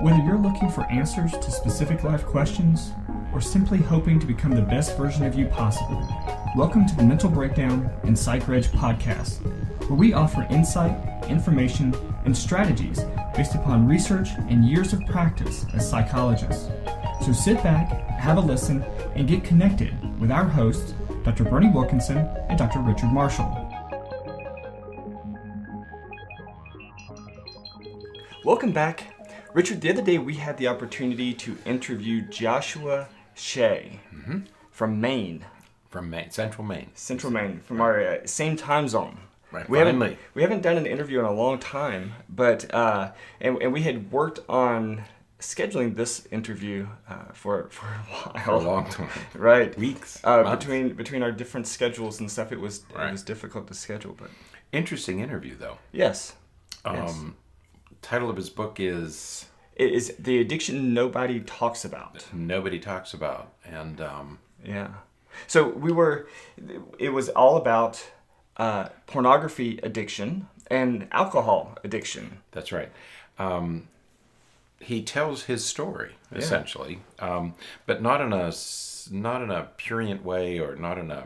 Whether you're looking for answers to specific life questions or simply hoping to become the best version of you possible, welcome to the Mental Breakdown and Psychreg podcast, where we offer insight, information, and strategies based upon research and years of practice as psychologists. So sit back, have a listen, and get connected with our hosts, Dr. Berney Wilkinson and Dr. Richard Marshall. Welcome back. Richard, the other day we had the opportunity to interview Joshua Shea from Maine. From Maine, Central Maine. Central Maine, from our same time zone. Right, we haven't done an interview in a long time, but and we had worked on scheduling this interview for a while. For a long time. Right. Weeks. Between our different schedules and stuff, it was difficult to schedule. But interesting interview, though. Yes. Title of his book is... It is The Addiction Nobody Talks About. Nobody talks about. And yeah. So it was all about pornography addiction and alcohol addiction. That's right. He tells his story, essentially, but not in a prurient way, or not in a...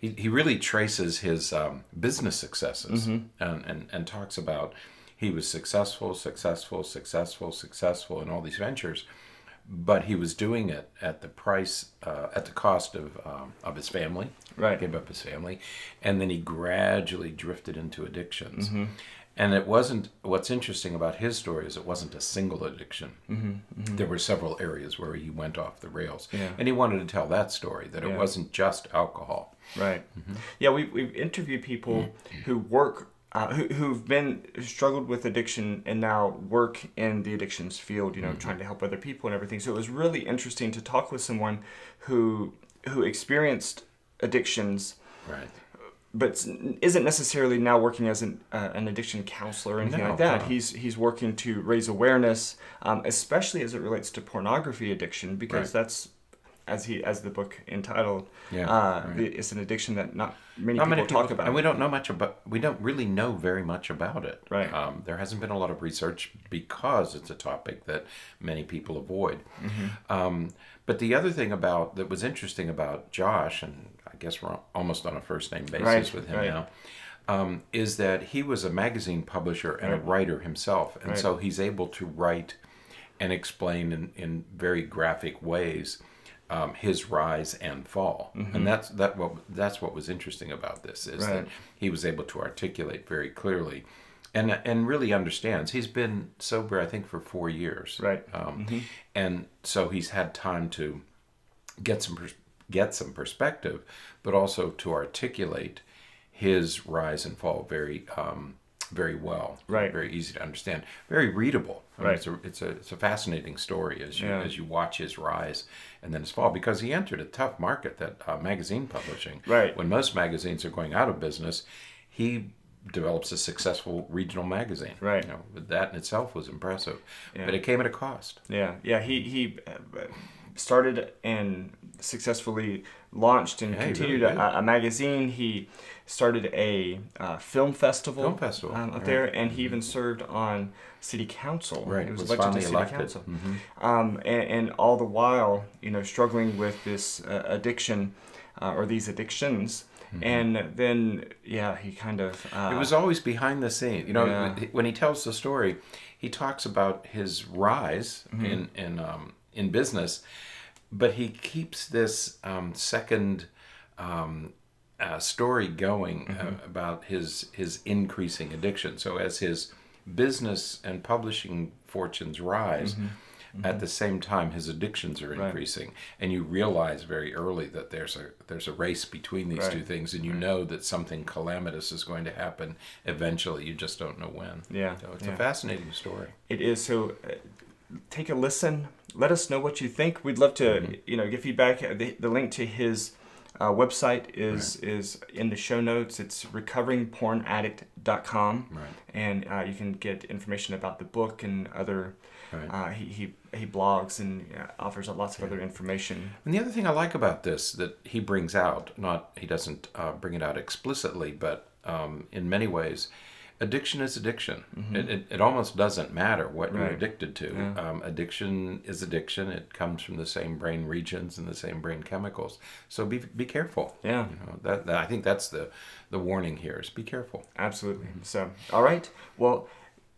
He really traces his business successes and talks about he was successful in all these ventures, but he was doing it at the cost of his family. Right. Gave up his family, and then he gradually drifted into addictions. And it wasn't. What's interesting about his story is it wasn't a single addiction. There were several areas where he went off the rails, and he wanted to tell that story, that it wasn't just alcohol. Right. Yeah, we've interviewed people who work. Who've struggled with addiction and now work in the addictions field, trying to help other people and everything. So it was really interesting to talk with someone who experienced addictions, right, but isn't necessarily now working as an addiction counselor or anything like that. He's working to raise awareness, especially as it relates to pornography addiction, because that's, as the book entitled, it's an addiction that not many people talk about, and we don't really know very much about it. Right. There hasn't been a lot of research because it's a topic that many people avoid. But the other thing that was interesting about Josh, and I guess we're almost on a first name basis with him now, is that he was a magazine publisher and a writer himself, and so he's able to write and explain in very graphic ways his rise and fall, and that's what was interesting about this, is that he was able to articulate very clearly, and really understands. He's been sober, I think, for 4 years, right? And so he's had time to get some perspective, but also to articulate his rise and fall very well, right? Very easy to understand, very readable. Right. It's a fascinating story as you watch his rise and then his fall, because he entered a tough market, that magazine publishing. Right. When most magazines are going out of business, he develops a successful regional magazine. Right. That in itself was impressive, but it came at a cost. Yeah. He started and successfully launched and continued a magazine. He started a film festival up there, and he even served on city council. Right, he was elected to city council. And all the while, struggling with this addiction or these addictions. And then, he kind of... it was always behind the scene. When he tells the story, he talks about his rise in business, but he keeps this second story going about his increasing addiction. So as his business and publishing fortunes rise, at the same time his addictions are increasing, and you realize very early that there's a race between these two things, and you know that something calamitous is going to happen eventually. You just don't know when. So it's a fascinating story. It is. So take a listen. Let us know what you think. We'd love to get feedback. The link to his website is in the show notes. It's recoveringpornaddict.com, and you can get information about the book and other. He blogs and offers lots of other information. And the other thing I like about this that he brings out, he doesn't bring it out explicitly, but in many ways, addiction is addiction. It almost doesn't matter what you're Right. addicted to. Yeah. Addiction is addiction. It comes from the same brain regions and the same brain chemicals. So be careful. Yeah. That I think that's the warning here is be careful. Absolutely. So, all right. Well,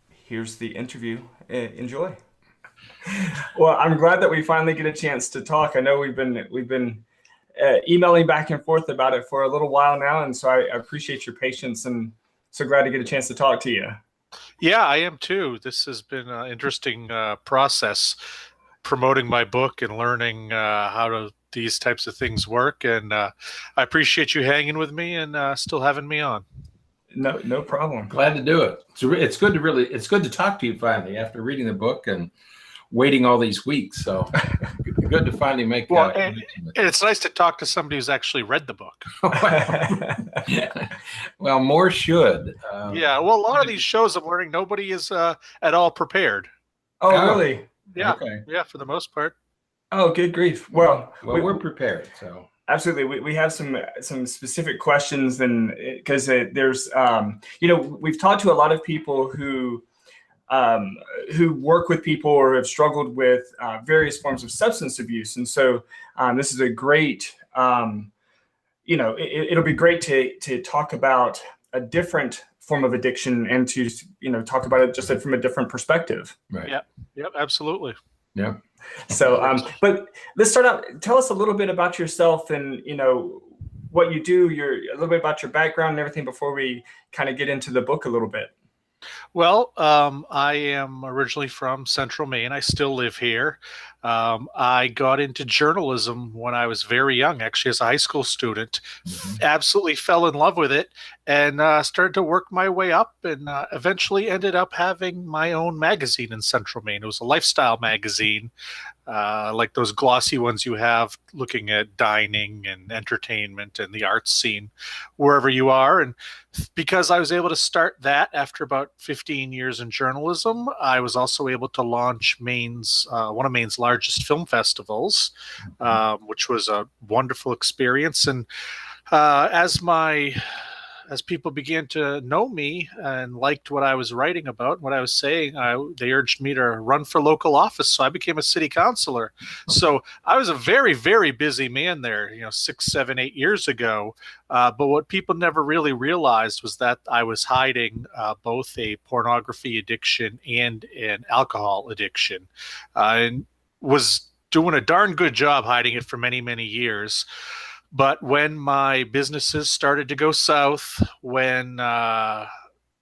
here's the interview. Enjoy. Well, I'm glad that we finally get a chance to talk. I know we've been emailing back and forth about it for a little while now, and so I appreciate your patience and so glad to get a chance to talk to you. Yeah, I am too. This has been an interesting process, promoting my book and learning how these types of things work. And I appreciate you hanging with me and still having me on. No problem. Glad to do it. It's good to talk to you finally after reading the book and waiting all these weeks. So good to finally make. And it's nice to talk to somebody who's actually read the book. Well, more should. Yeah. Well, a lot of these shows I'm learning nobody is at all prepared. Oh, really? Yeah. Okay. Yeah, for the most part. Oh, good grief. Well, we're prepared. So absolutely, we have some specific questions, and because there's we've talked to a lot of people who work with people or have struggled with various forms of substance abuse, and so this is a great it'll be great to talk about a different form of addiction and to talk about it just from a different perspective. Right. Yep. Absolutely. Yeah. So, but let's start out. Tell us a little bit about yourself and, what you do, a little bit about your background and everything before we kind of get into the book a little bit. Well, I am originally from Central Maine. I still live here. I got into journalism when I was very young, actually, as a high school student. Absolutely fell in love with it and started to work my way up and eventually ended up having my own magazine in Central Maine. It was a lifestyle magazine, like those glossy ones you have looking at dining and entertainment and the arts scene wherever you are. And because I was able to start that after about 15 years in journalism, I was also able to launch one of Maine's largest film festivals, which was a wonderful experience. And as people began to know me and liked what I was writing about, what I was saying, they urged me to run for local office. So I became a city councilor. So I was a very, very busy man there, 6, 7, 8 years ago. But what people never really realized was that I was hiding both a pornography addiction and an alcohol addiction, and was doing a darn good job hiding it for many, many years. But when my businesses started to go south, when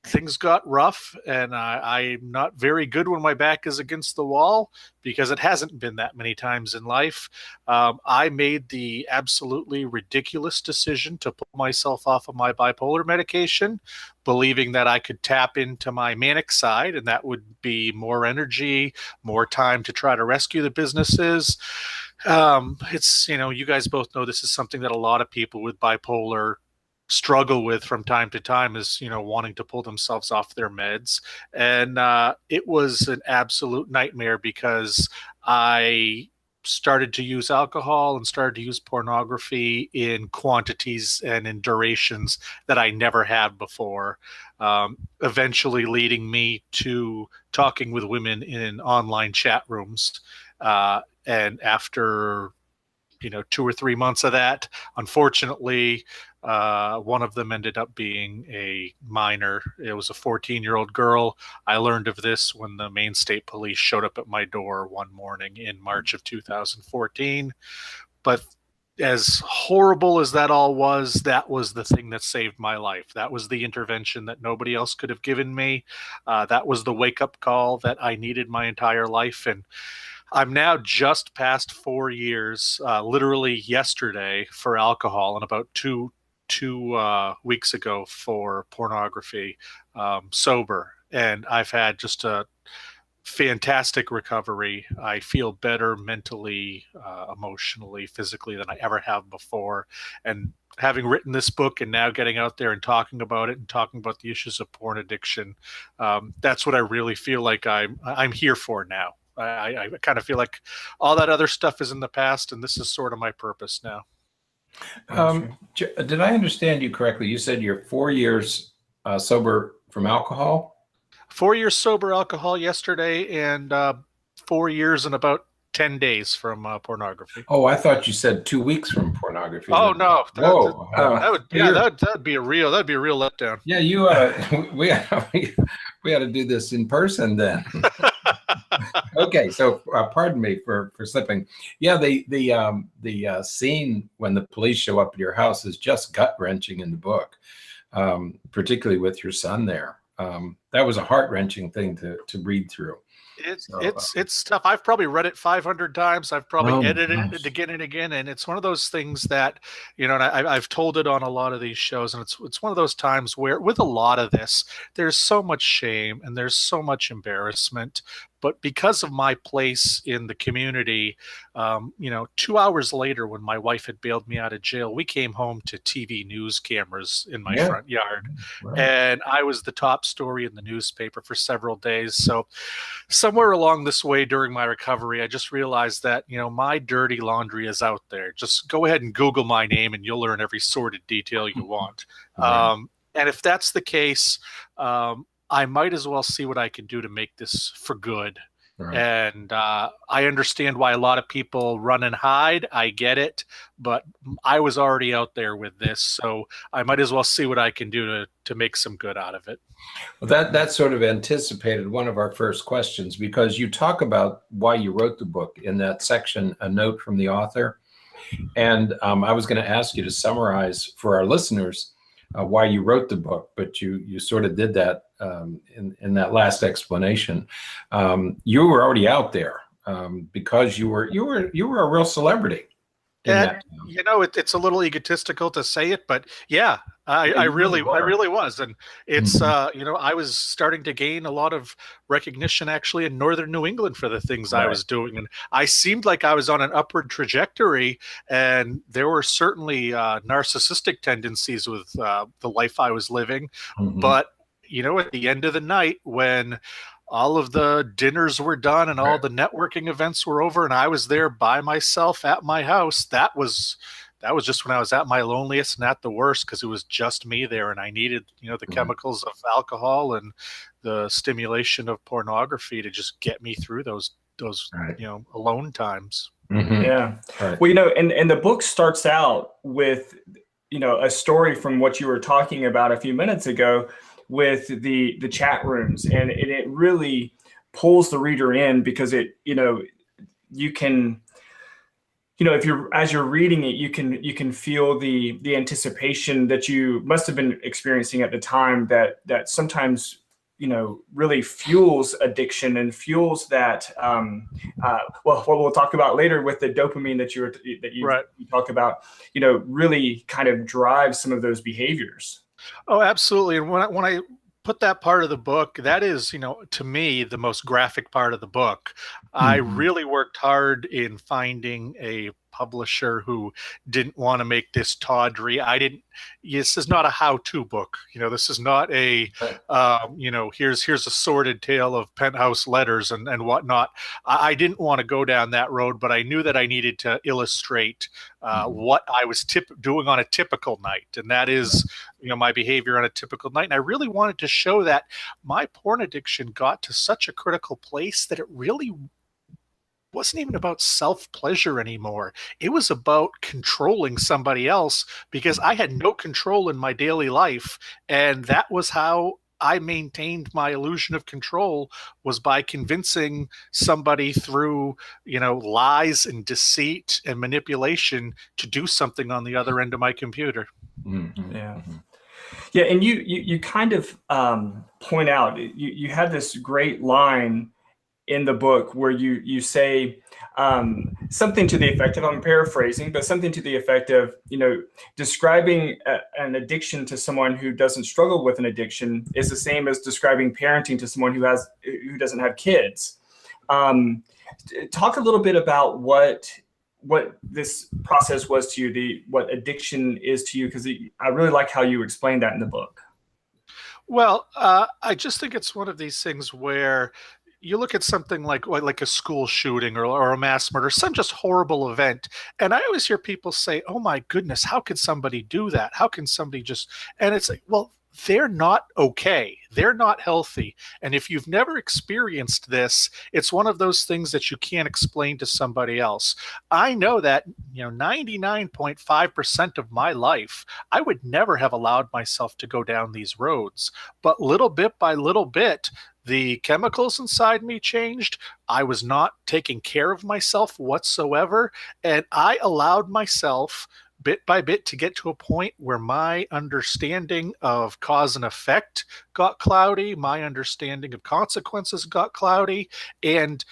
things got rough, and I'm not very good when my back is against the wall, because it hasn't been that many times in life, I made the absolutely ridiculous decision to pull myself off of my bipolar medication, believing that I could tap into my manic side, and that would be more energy, more time to try to rescue the businesses. It's, you guys both know this is something that a lot of people with bipolar struggle with from time to time, is, wanting to pull themselves off their meds. And it was an absolute nightmare because I started to use alcohol and started to use pornography in quantities and in durations that I never had before, eventually leading me to talking with women in online chat rooms. And after, 2 or 3 months of that, unfortunately, one of them ended up being a minor. It was a 14-year-old girl. I learned of this when the Maine State Police showed up at my door one morning in March of 2014. But as horrible as that all was, that was the thing that saved my life. That was the intervention that nobody else could have given me. That was the wake-up call that I needed my entire life. And I'm now just past 4 years, literally yesterday, for alcohol, and about two weeks ago for pornography, sober. And I've had just a fantastic recovery. I feel better mentally, emotionally, physically than I ever have before. And having written this book and now getting out there and talking about it and talking about the issues of porn addiction, that's what I really feel like I'm here for now. I kind of feel like all that other stuff is in the past, and this is sort of my purpose now. Did I understand you correctly? You said you're 4 years sober from alcohol? 4 years sober alcohol yesterday, and 4 years and about 10 days from pornography. Oh, I thought you said 2 weeks from pornography. Oh no! Whoa! That'd be a real letdown. Yeah, you we ought to do this in person then. Okay, so pardon me for slipping. Yeah, the scene when the police show up at your house is just gut wrenching in the book, particularly with your son there. That was a heart wrenching thing to read through. It's tough. I've probably read it 500 times. I've probably edited it again and again, and it's one of those things that, and I've told it on a lot of these shows, and it's one of those times where with a lot of this, there's so much shame and there's so much embarrassment. But because of my place in the community, 2 hours later, when my wife had bailed me out of jail, we came home to TV news cameras in my front yard. Right. And I was the top story in the newspaper for several days. So somewhere along this way during my recovery, I just realized that, my dirty laundry is out there. Just go ahead and Google my name and you'll learn every sordid detail you want. Right. And if that's the case, I might as well see what I can do to make this for good. Right. And I understand why a lot of people run and hide. I get it. But I was already out there with this, so I might as well see what I can do to make some good out of it. Well, that sort of anticipated one of our first questions, because you talk about why you wrote the book in that section, A Note from the Author. And I was going to ask you to summarize for our listeners why you wrote the book, but you sort of did that in that last explanation. You were already out there because you were a real celebrity. And it's a little egotistical to say it, but yeah, I really was, and it's I was starting to gain a lot of recognition actually in northern New England for the things I was doing, and I seemed like I was on an upward trajectory, and there were certainly narcissistic tendencies with the life I was living, but at the end of the night, when all of the dinners were done and all the networking events were over, and I was there by myself at my house, that was just when I was at my loneliest and at the worst, because it was just me there, and I needed the chemicals of alcohol and the stimulation of pornography to just get me through those alone times. Mm-hmm. Yeah. Right. Well, and the book starts out with a story from what you were talking about a few minutes ago with the chat rooms, and it really pulls the reader in, because you can as you're reading it, you can feel the anticipation that you must have been experiencing at the time, that sometimes really fuels addiction and fuels that what we'll talk about later with the dopamine that you talk about, really kind of drives some of those behaviors. Oh, absolutely. And when I put that part of the book, that is, to me, the most graphic part of the book. Mm-hmm. I really worked hard in finding a publisher who didn't want to make this tawdry. This is not a how-to book. This is not a, here's a sordid tale of penthouse letters and whatnot. I didn't want to go down that road, but I knew that I needed to illustrate what I was doing on a typical night. And that is, my behavior on a typical night. And I really wanted to show that my porn addiction got to such a critical place that it really wasn't even about self-pleasure anymore. It was about controlling somebody else, because I had no control in my daily life. And that was how I maintained my illusion of control, was by convincing somebody through, lies and deceit and manipulation to do something on the other end of my computer. Mm-hmm. Yeah. Mm-hmm. Yeah. And you kind of point out, you had this great line in the book where you say something to the effect of, I'm paraphrasing, but something to the effect of, describing an addiction to someone who doesn't struggle with an addiction is the same as describing parenting to someone who doesn't have kids. Talk a little bit about what this process was to you, what addiction is to you, because I really like how you explained that in the book. Well, I just think it's one of these things where you look at something like a school shooting or a mass murder, some just horrible event. And I always hear people say, oh my goodness, how could somebody do that? How can somebody just, and it's like, well, they're not okay. They're not healthy. And if you've never experienced this, it's one of those things that you can't explain to somebody else. I know that, 99.5% of my life, I would never have allowed myself to go down these roads. But little bit by little bit, the chemicals inside me changed. I was not taking care of myself whatsoever. And I allowed myself bit by bit to get to a point where my understanding of cause and effect got cloudy, my understanding of consequences got cloudy, and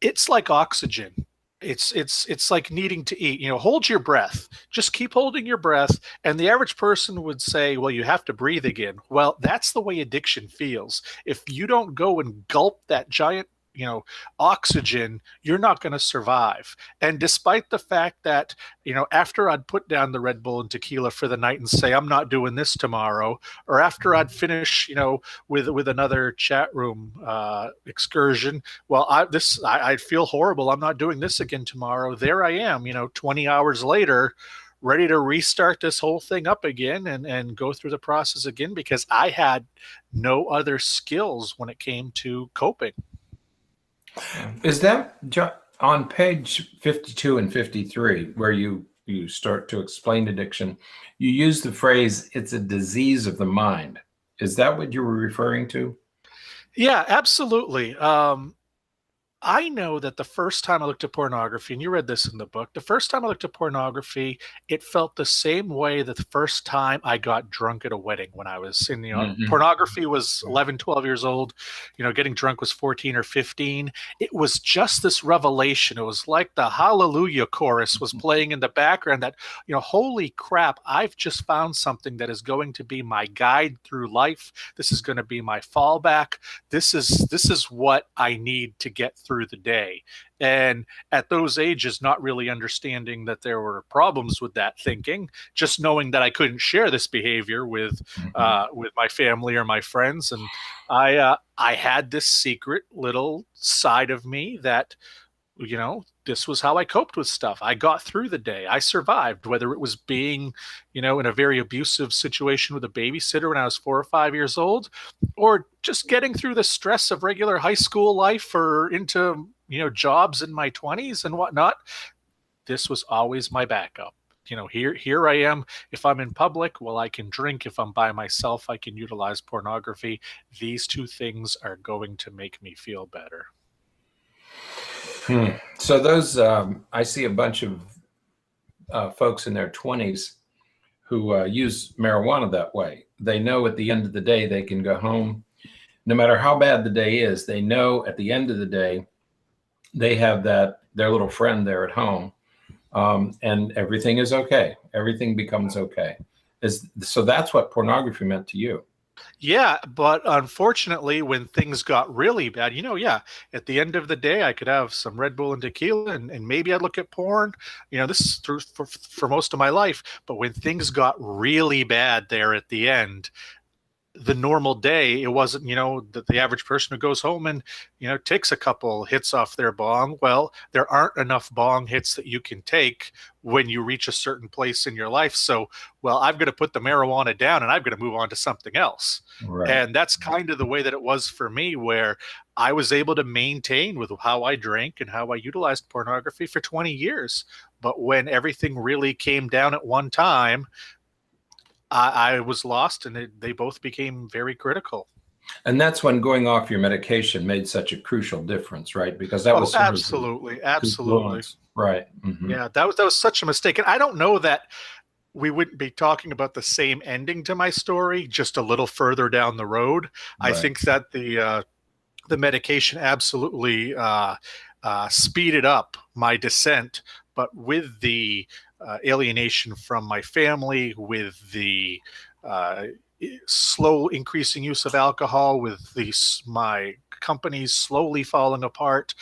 it's like oxygen. It's like needing to eat. Hold your breath. Just keep holding your breath. And the average person would say, well, you have to breathe again. Well, that's the way addiction feels. If you don't go and gulp that giant oxygen, you're not going to survive. And despite the fact that, after I'd put down the Red Bull and tequila for the night and say, I'm not doing this tomorrow, or after I'd finish, with another chat room excursion, well, I'd feel horrible. I'm not doing this again tomorrow. There I am, 20 hours later, ready to restart this whole thing up again and go through the process again, because I had no other skills when it came to coping. Is that on page 52 and 53 where you start to explain addiction? You use the phrase, it's a disease of the mind. Is that what you were referring to? Yeah, absolutely. I know that the first time I looked at pornography, and you read this in the book, the first time I looked at pornography, it felt the same way that the first time I got drunk at a wedding when I was in, pornography was 11, 12 years old, getting drunk was 14 or 15. It was just this revelation. It was like the Hallelujah chorus was playing in the background that, holy crap, I've just found something that is going to be my guide through life. This is going to be my fallback. This is what I need to get through the day. And at those ages, not really understanding that there were problems with that thinking, just knowing that I couldn't share this behavior with my family or my friends. And I had this secret little side of me that, this was how I coped with stuff. I got through the day. I survived, whether it was being, in a very abusive situation with a babysitter when I was 4 or 5 years old, or just getting through the stress of regular high school life or into, jobs in my 20s and whatnot. This was always my backup. Here I am. If I'm in public, well, I can drink. If I'm by myself, I can utilize pornography. These two things are going to make me feel better. So those, I see a bunch of folks in their 20s who use marijuana that way. They know at the end of the day they can go home. No matter how bad the day is, they know at the end of the day they have their little friend there at home, and everything is okay. Everything becomes okay. So that's what pornography meant to you. Yeah, but unfortunately, when things got really bad, at the end of the day, I could have some Red Bull and tequila, and maybe I'd look at porn. This is through for most of my life. But when things got really bad there at the end, the normal day, it wasn't, the average person who goes home and, takes a couple hits off their bong. Well, there aren't enough bong hits that you can take when you reach a certain place in your life. So, well, I've got to put the marijuana down and I've got to move on to something else. Right. And that's kind of the way that it was for me, where I was able to maintain with how I drank and how I utilized pornography for 20 years. But when everything really came down at one time, I was lost, and they both became very critical. And that's when going off your medication made such a crucial difference, right? Because that was absolutely. Right. Mm-hmm. Yeah, that was such a mistake. And I don't know that we wouldn't be talking about the same ending to my story just a little further down the road. Right. I think that the medication absolutely speeded up my descent, but with the alienation from my family, with the slow increasing use of alcohol, with my companies slowly falling apart,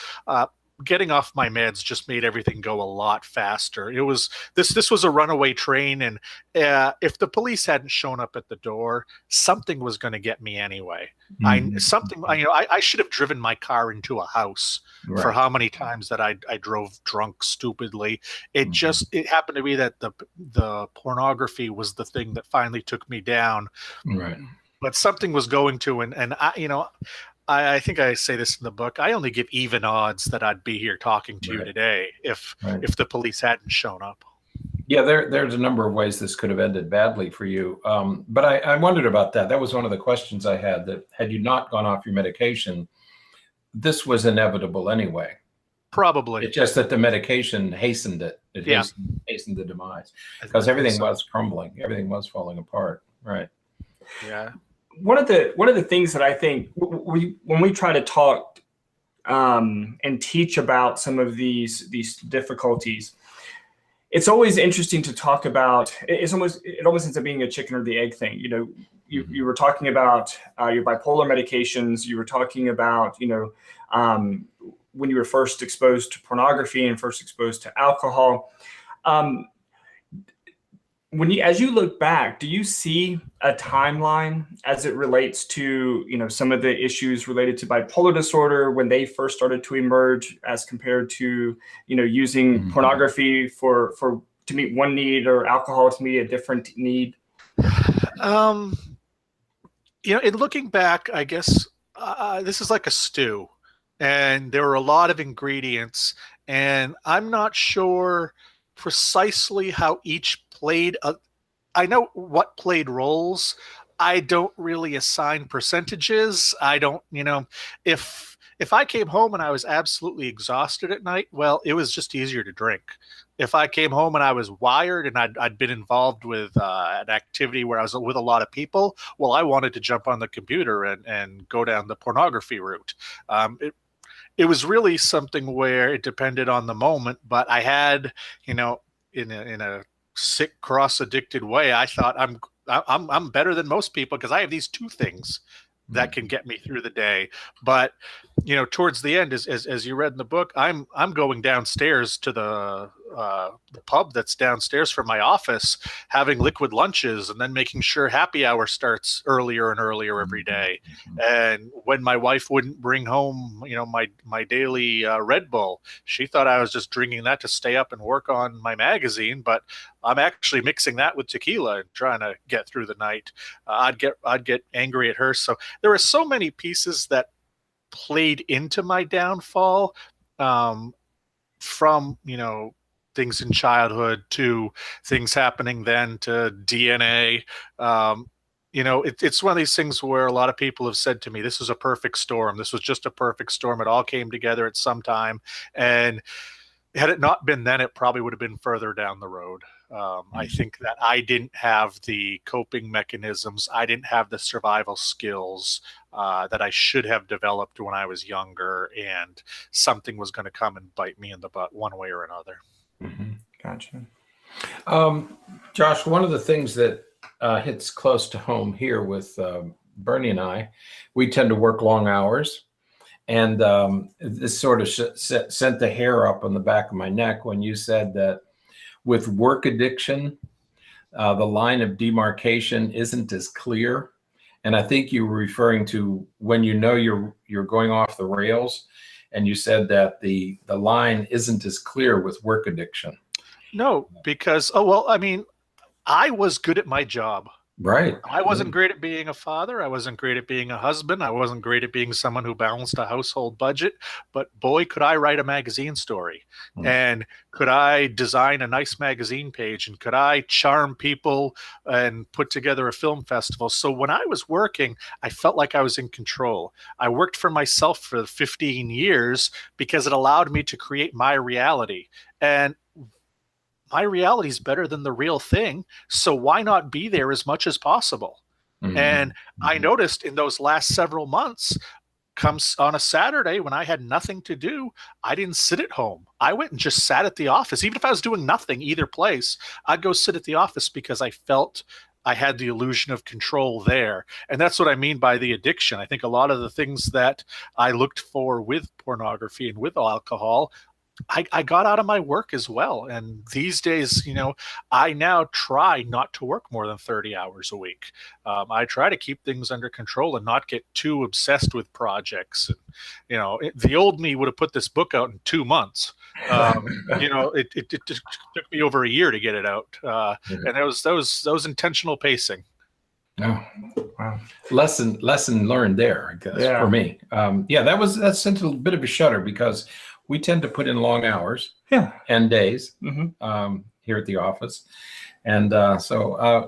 getting off my meds just made everything go a lot faster. It was this was a runaway train, and if the police hadn't shown up at the door, something was going to get me anyway. I should have driven my car into a house for how many times that I drove drunk stupidly. It happened to be that the pornography was the thing that finally took me down. Right. But something was going to, and I think I say this in the book. I only give even odds that I'd be here talking to you today if the police hadn't shown up. Yeah, there's a number of ways this could have ended badly for you. But I wondered about that. That was one of the questions I had, that had you not gone off your medication, this was inevitable anyway. Probably. It's just that the medication hastened it. It hastened the demise, because everything was crumbling. Everything was falling apart. Right. Yeah. One of the things that I think when we try to talk and teach about some of these difficulties, it's always interesting to talk about. It almost ends up being a chicken or the egg thing. You were talking about your bipolar medications. You were talking about when you were first exposed to pornography and first exposed to alcohol. As you look back, do you see a timeline as it relates to, some of the issues related to bipolar disorder when they first started to emerge, as compared to, using pornography to meet one need, or alcohol to meet a different need? In looking back, I guess this is like a stew, and there were a lot of ingredients, and I'm not sure precisely how each played. I know what played roles. I don't really assign percentages. I don't, if I came home and I was absolutely exhausted at night, well, it was just easier to drink. If I came home and I was wired and I'd been involved with an activity where I was with a lot of people, well, I wanted to jump on the computer and go down the pornography route. It was really something where it depended on the moment, but I had, in a sick, cross-addicted way, I thought I'm better than most people because I have these two things that can get me through the day. But towards the end, as you read in the book, I'm going downstairs to the pub that's downstairs from my office, having liquid lunches, and then making sure happy hour starts earlier and earlier every day. And when my wife wouldn't bring home, my daily Red Bull, she thought I was just drinking that to stay up and work on my magazine, but I'm actually mixing that with tequila and trying to get through the night. I'd get angry at her. So there were so many pieces that played into my downfall, from things in childhood to things happening then to DNA. It's one of these things where a lot of people have said to me, this was a perfect storm. This was just a perfect storm. It all came together at some time. And had it not been then, it probably would have been further down the road. I think that I didn't have the coping mechanisms. I didn't have the survival skills that I should have developed when I was younger, and something was going to come and bite me in the butt one way or another. Gotcha. Josh, one of the things that hits close to home here with Berney and I, we tend to work long hours. And this sort of sent the hair up on the back of my neck when you said that with work addiction, the line of demarcation isn't as clear. And I think you were referring to when you're going off the rails, and you said that the line isn't as clear with work addiction. No, because, I was good at my job. Right. I wasn't great at being a father. I wasn't great at being a husband. I wasn't great at being someone who balanced a household budget. But boy, could I write a magazine story. And could I design a nice magazine page, and could I charm people and put together a film festival. So when I was working, I felt like I was in control. I worked for myself for 15 years because it allowed me to create my reality. And my reality is better than the real thing. So why not be there as much as possible? And I noticed in those last several months, comes on a Saturday when I had nothing to do, I didn't sit at home. I went and just sat at the office. Even if I was doing nothing either place, I'd go sit at the office because I felt I had the illusion of control there. And that's what I mean by the addiction. I think a lot of the things that I looked for with pornography and with alcohol, I got out of my work as well. And these days, I now try not to work more than 30 hours a week. I try to keep things under control and not get too obsessed with projects. And, the old me would have put this book out in 2 months. It took me over a year to get it out. And that was intentional pacing. Oh, Wow. lesson learned there, I guess, for me. That sent a bit of a shudder because we tend to put in long hours and days here at the office. And so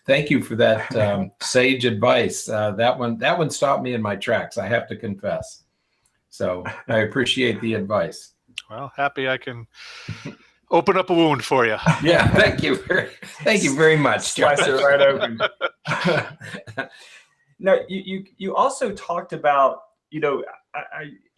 thank you for that sage advice. That one stopped me in my tracks, I have to confess. So I appreciate the advice. Well, happy I can open up a wound for you. Yeah, thank you. Thank you very much, John. Slice it right open. Now, you also talked about, you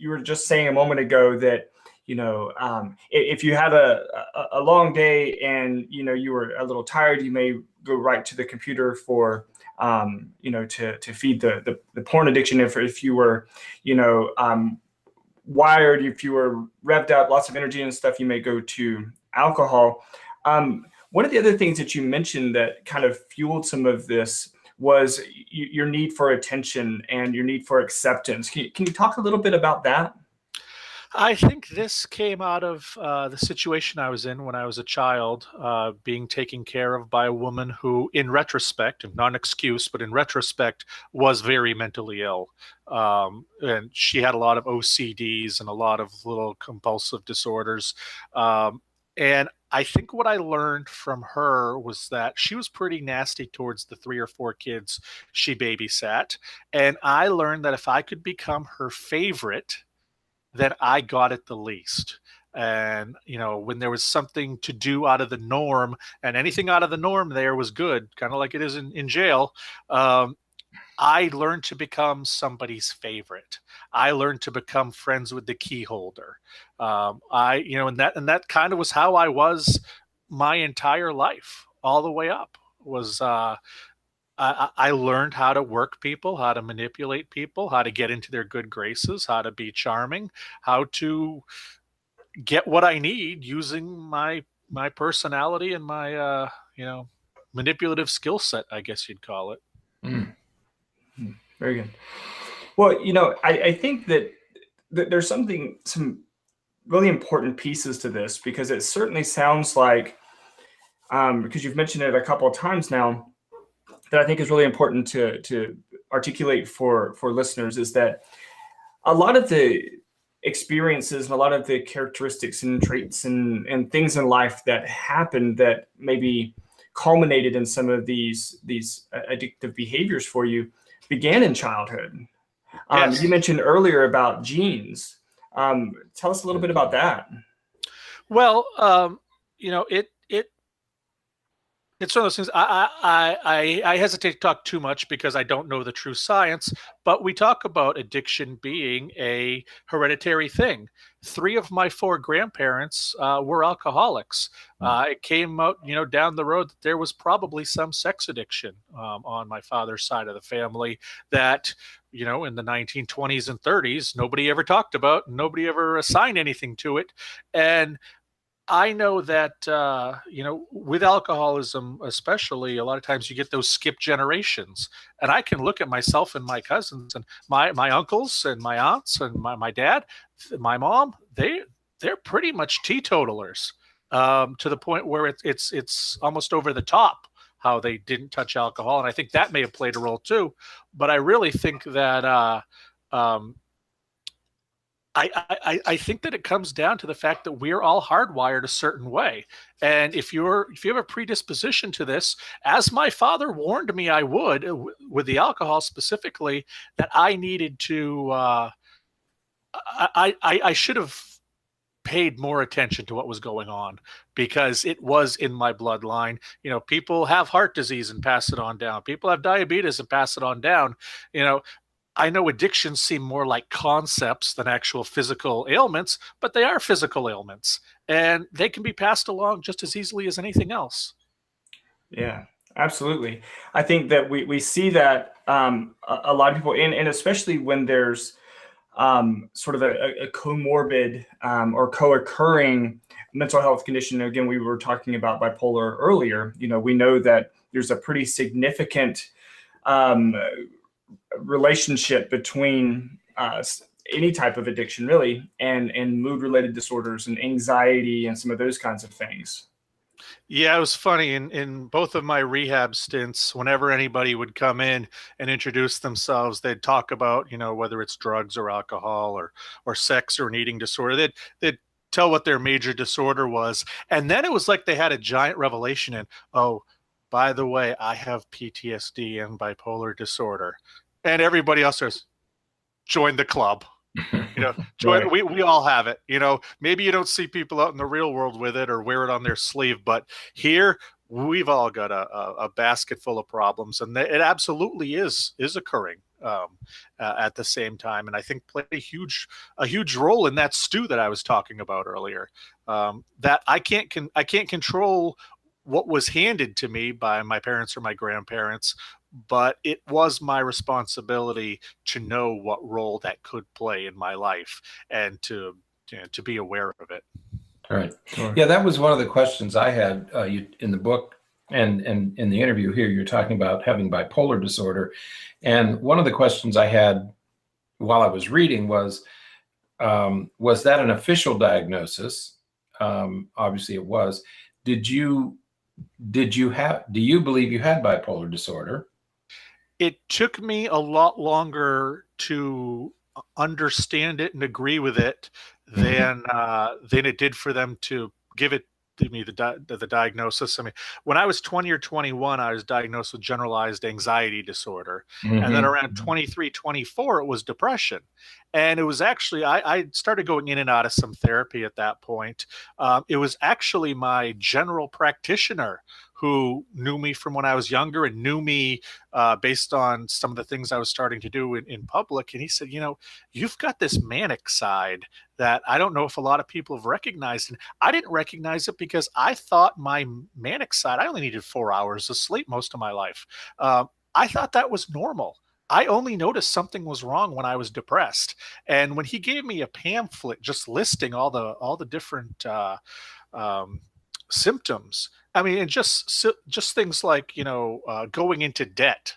were just saying a moment ago that, if you had a long day and, you were a little tired, you may go right to the computer for, to feed the porn addiction. If you were, wired, if you were revved up, lots of energy and stuff, you may go to alcohol. One of the other things that you mentioned that kind of fueled some of this was your need for attention and your need for acceptance. Can you talk a little bit about that? I think this came out of the situation I was in when I was a child, being taken care of by a woman who, in retrospect, not an excuse, but in retrospect, was very mentally ill. And she had a lot of OCDs and a lot of little compulsive disorders. And I think what I learned from her was that she was pretty nasty towards the 3 or 4 kids she babysat. And I learned that if I could become her favorite, then I got it the least. And, when there was something to do out of the norm, and anything out of the norm there was good, kind of like it is in jail, I learned to become somebody's favorite. I learned to become friends with the key holder. And that kind of was how I was my entire life, all the way up. I learned how to work people, how to manipulate people, how to get into their good graces, how to be charming, how to get what I need using my personality and my manipulative skill set, I guess you'd call it. Very good. Well, I think that there's some really important pieces to this, because it certainly sounds like, because you've mentioned it a couple of times now, that I think is really important to articulate for listeners, is that a lot of the experiences and a lot of the characteristics and traits and things in life that happen that maybe culminated in some of these addictive behaviors for you began in childhood. Yes. You mentioned earlier about genes. Tell us a little bit about that. Well, it's one of those things. I hesitate to talk too much because I don't know the true science, but we talk about addiction being a hereditary thing. 3 of my 4 grandparents were alcoholics. It came out, down the road that there was probably some sex addiction on my father's side of the family that, in the 1920s and 30s, nobody ever talked about, nobody ever assigned anything to it. And I know that, with alcoholism, especially, a lot of times you get those skip generations. And I can look at myself and my cousins and my uncles and my aunts and my dad, my mom, they're pretty much teetotalers, to the point where it's almost over the top how they didn't touch alcohol. And I think that may have played a role too. But I really think that I think that it comes down to the fact that we're all hardwired a certain way. And if you have a predisposition to this, as my father warned me I would, with the alcohol specifically, that I needed to, I should have paid more attention to what was going on, because it was in my bloodline. People have heart disease and pass it on down. People have diabetes and pass it on down. I know addictions seem more like concepts than actual physical ailments, but they are physical ailments, and they can be passed along just as easily as anything else. Yeah, Absolutely. I think that we see that a lot of people, and especially when there's sort of a comorbid or co-occurring mental health condition. Again, we were talking about bipolar earlier. We know that there's a pretty significant um, relationship between any type of addiction, really, and mood-related disorders and anxiety and some of those kinds of things. Yeah, it was funny. In both of my rehab stints, whenever anybody would come in and introduce themselves, they'd talk about, whether it's drugs or alcohol or sex or an eating disorder. They'd tell what their major disorder was. And then it was like they had a giant revelation and, oh, by the way, I have PTSD and bipolar disorder. And everybody else says, join the club. Right. we all have it. Maybe you don't see people out in the real world with it or wear it on their sleeve, but here we've all got a basket full of problems, and it absolutely is occurring at the same time. And I think played a huge role in that stew that I was talking about earlier. That I can't control what was handed to me by my parents or my grandparents, but it was my responsibility to know what role that could play in my life and to be aware of it. All right. Sure. Yeah, that was one of the questions I had in the book and in the interview here. You're talking about having bipolar disorder. And one of the questions I had while I was reading was that an official diagnosis? Obviously it was. Do you believe you had bipolar disorder? It took me a lot longer to understand it and agree with it than it did for them to give it to me, the diagnosis. I mean, when I was 20 or 21, I was diagnosed with generalized anxiety disorder. And then around 23, 24, it was depression. And it was actually, I started going in and out of some therapy at that point. It was actually my general practitioner who knew me from when I was younger and knew me based on some of the things I was starting to do in public. And he said, you've got this manic side that I don't know if a lot of people have recognized. And I didn't recognize it because I thought my manic side, I only needed 4 hours of sleep most of my life. I thought that was normal. I only noticed something was wrong when I was depressed. And when he gave me a pamphlet just listing all the different symptoms, I mean, and just things like, going into debt,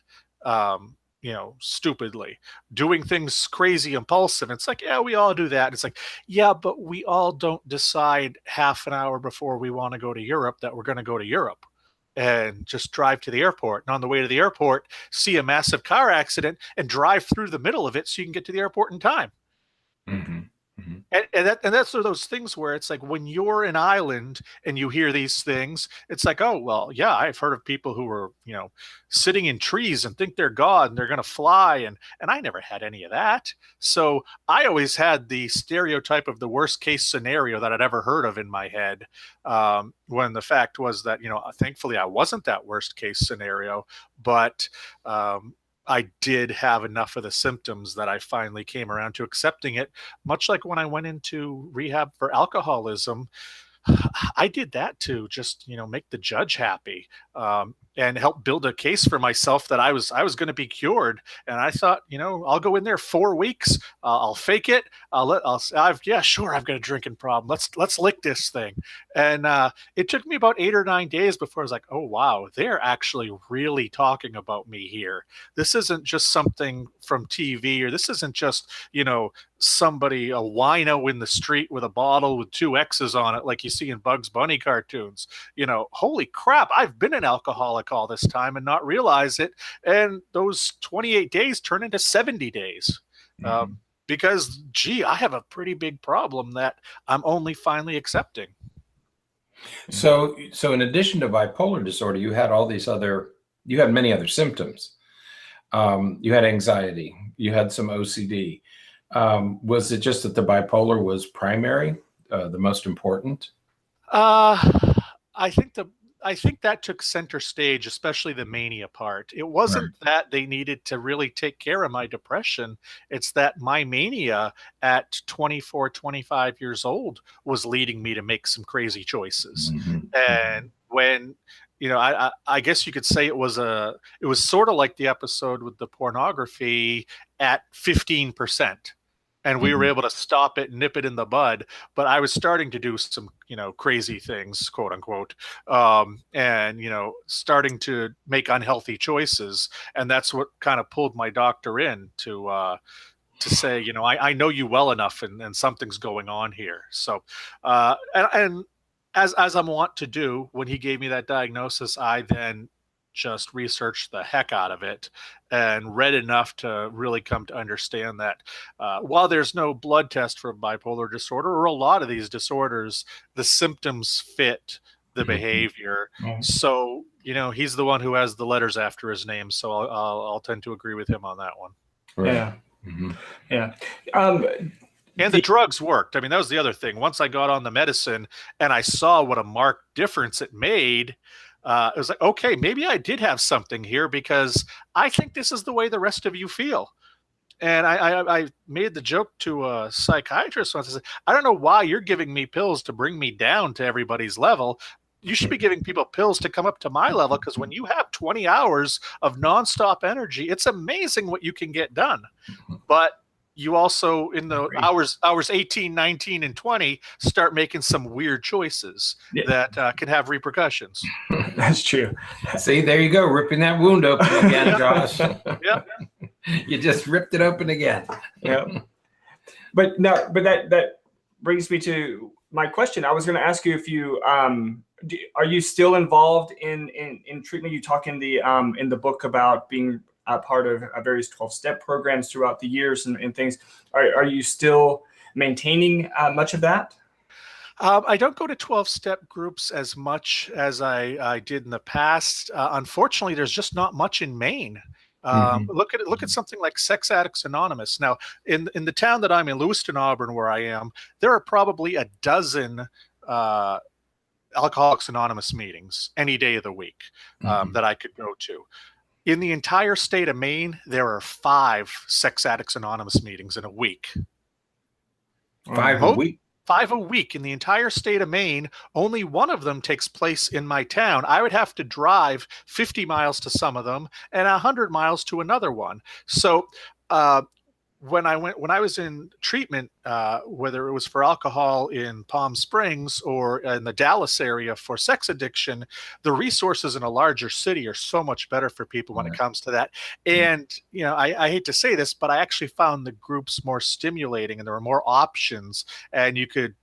stupidly, doing things crazy impulsive. It's like, yeah, we all do that. It's like, yeah, but we all don't decide half an hour before we want to go to Europe that we're going to go to Europe and just drive to the airport. And on the way to the airport, see a massive car accident and drive through the middle of it so you can get to the airport in time. Mm-hmm. Mm-hmm. And that's one of those things where it's like when you're an island and you hear these things, it's like, oh, well, yeah, I've heard of people who are, sitting in trees and think they're God and they're going to fly. And I never had any of that. So I always had the stereotype of the worst case scenario that I'd ever heard of in my head. When the fact was that, thankfully I wasn't that worst case scenario, but I did have enough of the symptoms that I finally came around to accepting it, much like when I went into rehab for alcoholism. I did that to just, make the judge happy, and help build a case for myself that I was going to be cured. And I thought, I'll go in there 4 weeks. I'll fake it. Yeah, sure. I've got a drinking problem. Let's lick this thing. And it took me about 8 or 9 days before I was like, oh, wow, they're actually really talking about me here. This isn't just something from TV, or this isn't just, somebody, a wino in the street with a bottle with 2 X's on it, like you see in Bugs Bunny cartoons. Holy crap, I've been an alcoholic all this time and not realize it. And those 28 days turn into 70 days. Because, I have a pretty big problem that I'm only finally accepting. So in addition to bipolar disorder, you had many other symptoms. You had anxiety, you had some OCD. Was it just that the bipolar was primary, the most important? I think that took center stage, especially the mania part. It wasn't that they needed to really take care of my depression. It's that my mania at 24, 25 years old was leading me to make some crazy choices. And when I guess you could say it was sort of like the episode with the pornography at 15%. And we were able to stop it, nip it in the bud. But I was starting to do some, crazy things, quote unquote, and, starting to make unhealthy choices. And that's what kind of pulled my doctor in to say, I know you well enough and something's going on here. So, and as I'm wont to do, when he gave me that diagnosis, I then just researched the heck out of it and read enough to really come to understand that while there's no blood test for bipolar disorder or a lot of these disorders, the symptoms fit the behavior. So, he's the one who has the letters after his name. So I'll tend to agree with him on that one. Right. Yeah. Yeah. And the drugs worked. I mean, that was the other thing. Once I got on the medicine and I saw what a marked difference it made, it was like, okay, maybe I did have something here because I think this is the way the rest of you feel. And I made the joke to a psychiatrist once. I said, I don't know why you're giving me pills to bring me down to everybody's level. You should be giving people pills to come up to my level, because when you have 20 hours of nonstop energy, it's amazing what you can get done. But you also, in the hours 18, 19, and 20, start making some weird choices that can have repercussions. That's true. See, there you go, ripping that wound open again, Josh. Yep. You just ripped it open again. Yeah. But that brings me to my question. I was going to ask you if you are you still involved in treatment? You talk in the book about being a part of various 12-step programs throughout the years and things. Are you still maintaining much of that? I don't go to 12-step groups as much as I did in the past. Unfortunately, there's just not much in Maine. Look at something like Sex Addicts Anonymous. Now, in the town that I'm in, Lewiston Auburn, where I am, there are probably a dozen Alcoholics Anonymous meetings any day of the week that I could go to. In the entire state of Maine, there are 5 Sex Addicts Anonymous meetings in a week. 5 a week? 5 a week in the entire state of Maine. Only one of them takes place in my town. I would have to drive 50 miles to some of them and 100 miles to another one. So when I was in treatment, whether it was for alcohol in Palm Springs or in the Dallas area for sex addiction, the resources in a larger city are so much better for people when it comes to that. And, I hate to say this, but I actually found the groups more stimulating and there were more options, and you could,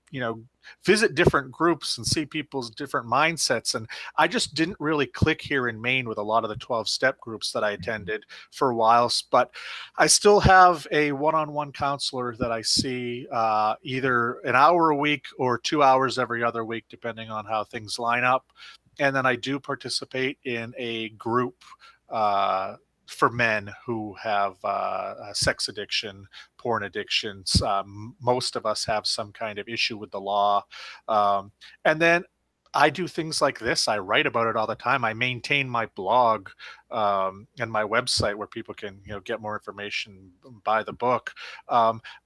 visit different groups and see people's different mindsets. And I just didn't really click here in Maine with a lot of the 12-step groups that I attended for a while. But I still have a one-on-one counselor that I see either an hour a week or 2 hours every other week, depending on how things line up. And then I do participate in a group for men who have sex addiction, porn addictions. Most of us have some kind of issue with the law. And then I do things like this. I write about it all the time. I maintain my blog and my website where people can, get more information, buy the book.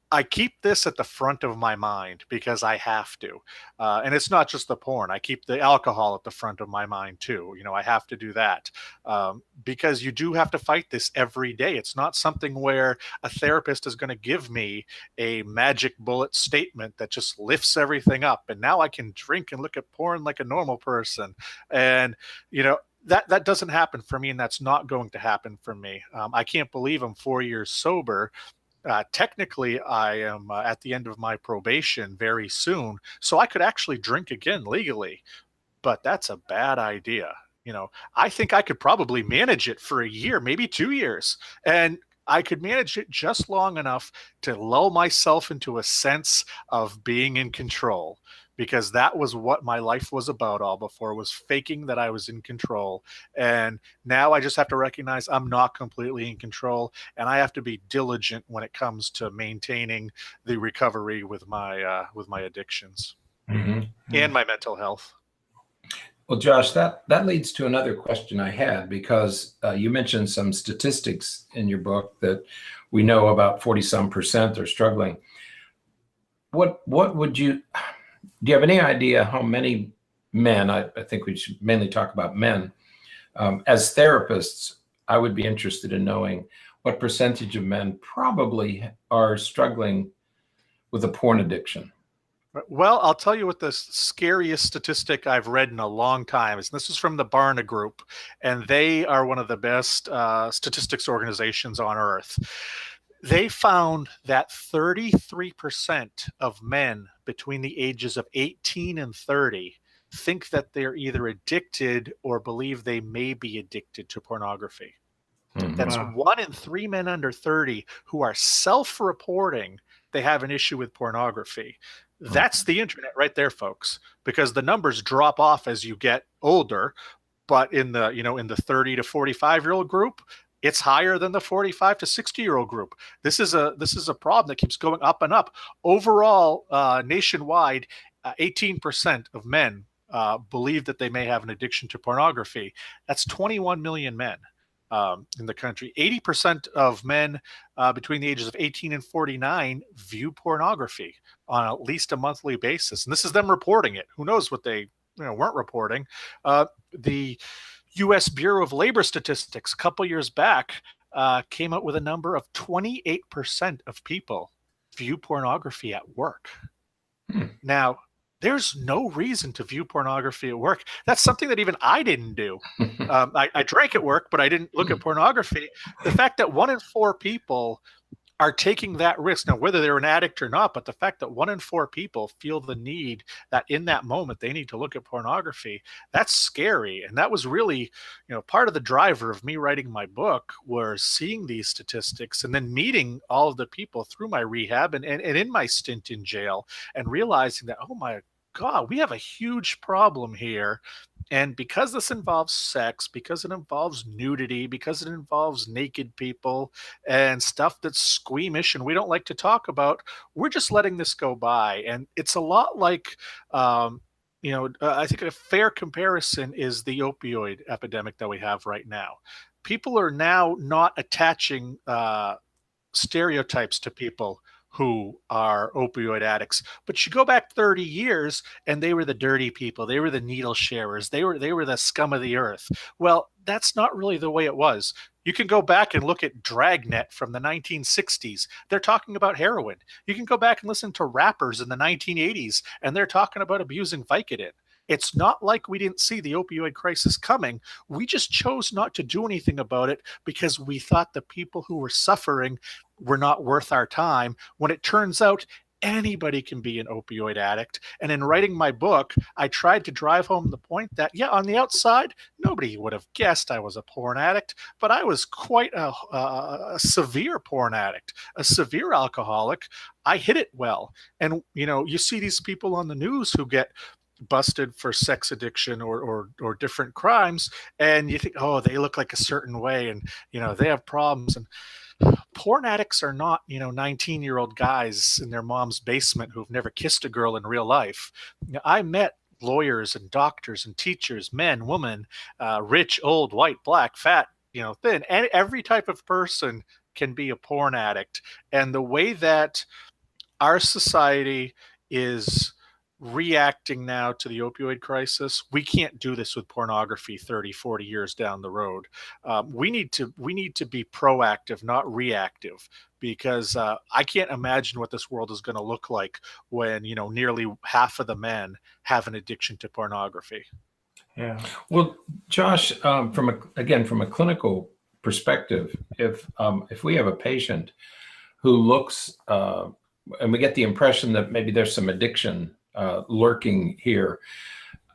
I keep this at the front of my mind because I have to. And it's not just the porn. I keep the alcohol at the front of my mind too. I have to do that because you do have to fight this every day. It's not something where a therapist is going to give me a magic bullet statement that just lifts everything up. And now I can drink and look at porn like a normal person. And, that doesn't happen for me, and that's not going to happen for me. I can't believe I'm 4 years sober. Technically, I am at the end of my probation very soon, so I could actually drink again legally, but that's a bad idea. I think I could probably manage it for a year, maybe 2 years, and I could manage it just long enough to lull myself into a sense of being in control, because that was what my life was about all before, was faking that I was in control. And now I just have to recognize I'm not completely in control, and I have to be diligent when it comes to maintaining the recovery with my addictions and my mental health. Well, Josh, that leads to another question I had, because you mentioned some statistics in your book that we know about 40-some% are struggling. Do you have any idea how many men, I think we should mainly talk about men. As therapists, I would be interested in knowing what percentage of men probably are struggling with a porn addiction. Well, I'll tell you what the scariest statistic I've read in a long time is. This is from the Barna Group, and they are one of the best statistics organizations on earth. They found that 33% of men between the ages of 18 and 30 think that they're either addicted or believe they may be addicted to pornography. That's 1 in 3 men under 30 who are self-reporting they have an issue with pornography. That's the internet right there, folks, because the numbers drop off as you get older. But in the, in the 30 to 45-year-old group, it's higher than the 45 to 60-year-old group. This is a problem that keeps going up and up. Overall, nationwide, 18% of men believe that they may have an addiction to pornography. That's 21 million men in the country. 80% of men between the ages of 18 and 49 view pornography on at least a monthly basis. And this is them reporting it. Who knows what they weren't reporting. The U.S. Bureau of Labor Statistics a couple years back came out with a number of 28% of people view pornography at work. Now, there's no reason to view pornography at work. That's something that even I didn't do. I drank at work, but I didn't look at pornography. The fact that 1 in 4 people are taking that risk, now whether they're an addict or not, but the fact that 1 in 4 people feel the need that in that moment they need to look at pornography, that's scary. And that was really, part of the driver of me writing my book, was seeing these statistics and then meeting all of the people through my rehab and in my stint in jail, and realizing that, oh my God, we have a huge problem here. And because this involves sex, because it involves nudity, because it involves naked people and stuff that's squeamish and we don't like to talk about, we're just letting this go by. And it's a lot like, I think a fair comparison is the opioid epidemic that we have right now. People are now not attaching stereotypes to people who are opioid addicts. But you go back 30 years and they were the dirty people. They were the needle sharers. They were the scum of the earth. Well, that's not really the way it was. You can go back and look at Dragnet from the 1960s. They're talking about heroin. You can go back and listen to rappers in the 1980s, and they're talking about abusing Vicodin. It's not like we didn't see the opioid crisis coming. We just chose not to do anything about it because we thought the people who were suffering were not worth our time, when it turns out anybody can be an opioid addict. And in writing my book, I tried to drive home the point that, on the outside, nobody would have guessed I was a porn addict, but I was quite a severe porn addict, a severe alcoholic. I hid it well. And, you see these people on the news who get busted for sex addiction or different crimes, and you think, oh, they look like a certain way, and they have problems. And porn addicts are not 19-year-old guys in their mom's basement who've never kissed a girl in real life. I met lawyers and doctors and teachers, men, women, rich, old, white, black, fat, thin, and every type of person can be a porn addict. And the way that our society is reacting now to the opioid crisis, we can't do this with pornography 30, 40 years down the road. We need to be proactive, not reactive, because I can't imagine what this world is going to look like when, nearly half of the men have an addiction to pornography. Yeah. Well, Josh, from a clinical perspective, if we have a patient who looks, and we get the impression that maybe there's some addiction lurking here,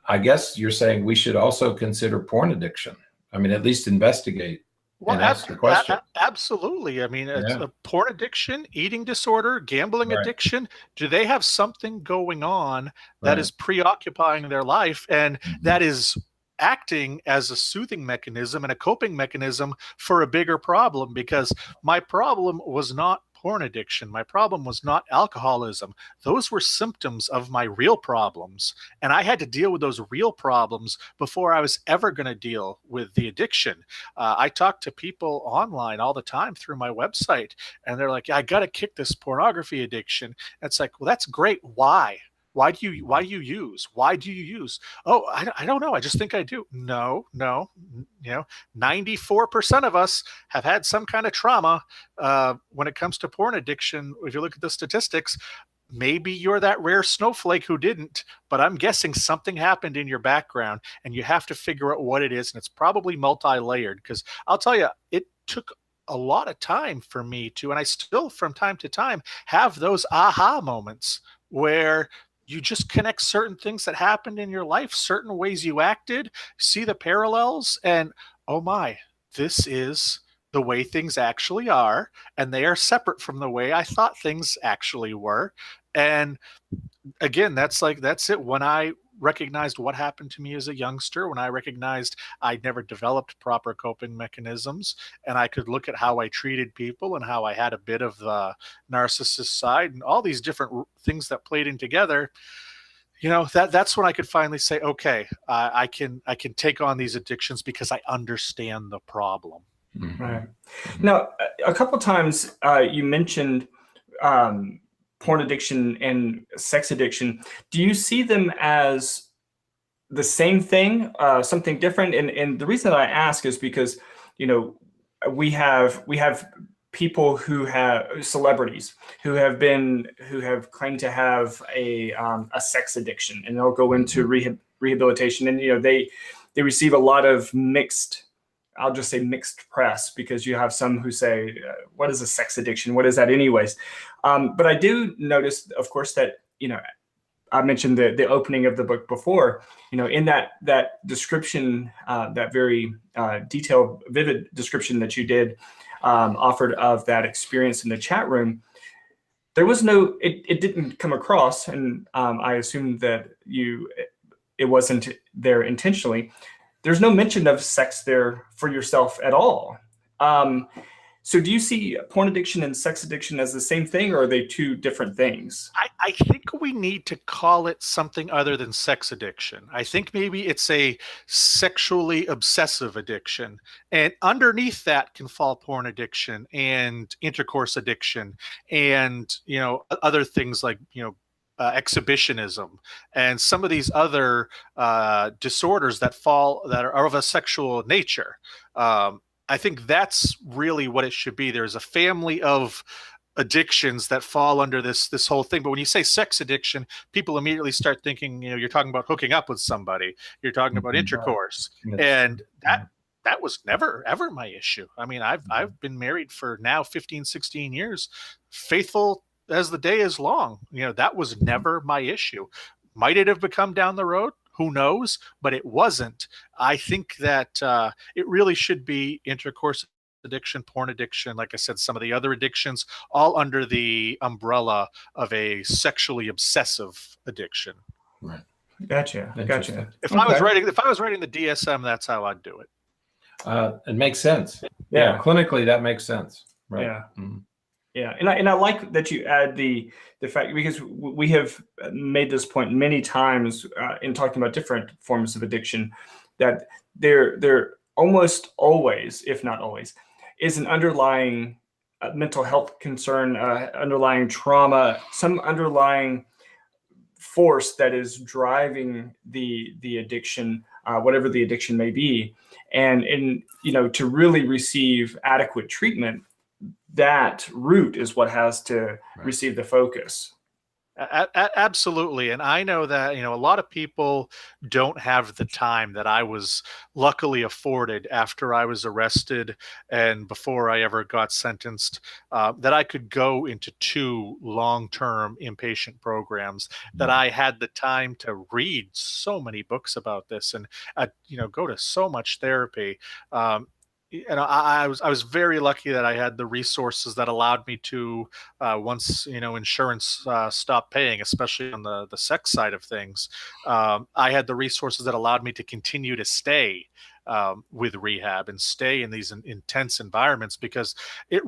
I guess you're saying we should also consider porn addiction. I mean, at least investigate and ask the question. Absolutely. I mean, it's a porn addiction, eating disorder, gambling addiction. Do they have something going on that is preoccupying their life, and that is acting as a soothing mechanism and a coping mechanism for a bigger problem? Because my problem was not porn addiction. My problem was not alcoholism. Those were symptoms of my real problems. And I had to deal with those real problems before I was ever going to deal with the addiction. I talk to people online all the time through my website, and they're like, I got to kick this pornography addiction. And it's like, well, that's great. Why? Why do you use? Why do you use? Oh, I don't know. I just think I do. No. 94% of us have had some kind of trauma when it comes to porn addiction. If you look at the statistics, maybe you're that rare snowflake who didn't, but I'm guessing something happened in your background and you have to figure out what it is. And it's probably multi-layered, because I'll tell you, it took a lot of time for me to, and I still from time to time have those aha moments where you just connect certain things that happened in your life, certain ways you acted, see the parallels, and oh my, this is the way things actually are, and they are separate from the way I thought things actually were. And again, that's it. When I recognized what happened to me as a youngster, when I recognized I'd never developed proper coping mechanisms, and I could look at how I treated people and how I had a bit of the narcissist side and all these different things that played in together, that's when I could finally say, okay, I can take on these addictions because I understand the problem. Right. Now, a couple times you mentioned porn addiction and sex addiction. Do you see them as the same thing, something different? And the reason that I ask is because, we have people who have celebrities who have claimed to have a sex addiction, and they'll go into rehabilitation, and they receive a lot of mixed, I'll just say mixed press, because you have some who say, what is a sex addiction? What is that anyways? But I do notice, of course, that, I mentioned the opening of the book before, in that description, that very detailed, vivid description that you did offered of that experience in the chat room, there was it didn't come across, and I assume that it wasn't there intentionally. There's no mention of sex there for yourself at all. So do you see porn addiction and sex addiction as the same thing, or are they two different things? I think we need to call it something other than sex addiction. I think maybe it's a sexually obsessive addiction. And underneath that can fall porn addiction and intercourse addiction and, other things like, exhibitionism and some of these other disorders that are of a sexual nature. I think that's really what it should be. There's a family of addictions that fall under this whole thing. But when you say sex addiction, people immediately start thinking, you're talking about hooking up with somebody. You're talking about intercourse. And that was never, ever my issue. I mean, I've been married for now 15, 16 years, faithful as the day is long. That was never my issue. Might it have become down the road? Who knows? But it wasn't. I think that it really should be intercourse addiction, porn addiction, like I said, some of the other addictions, all under the umbrella of a sexually obsessive addiction. Right. Gotcha. If I was writing the DSM, that's how I'd do it. It makes sense. Yeah. Clinically, that makes sense. Right. Yeah. Mm-hmm. Yeah, and I like that you add the fact, because we have made this point many times in talking about different forms of addiction, that there almost always, if not always, is an underlying mental health concern, underlying trauma, some underlying force that is driving the addiction, whatever the addiction may be, and to really receive adequate treatment, that root is what has to receive the focus. Absolutely. And I know that, a lot of people don't have the time that I was luckily afforded after I was arrested and before I ever got sentenced, that I could go into 2 long-term inpatient programs, that I had the time to read so many books about this and, go to so much therapy. I was very lucky that I had the resources that allowed me to, once insurance stopped paying, especially on the sex side of things, I had the resources that allowed me to continue to stay with rehab and stay in these intense environments, because a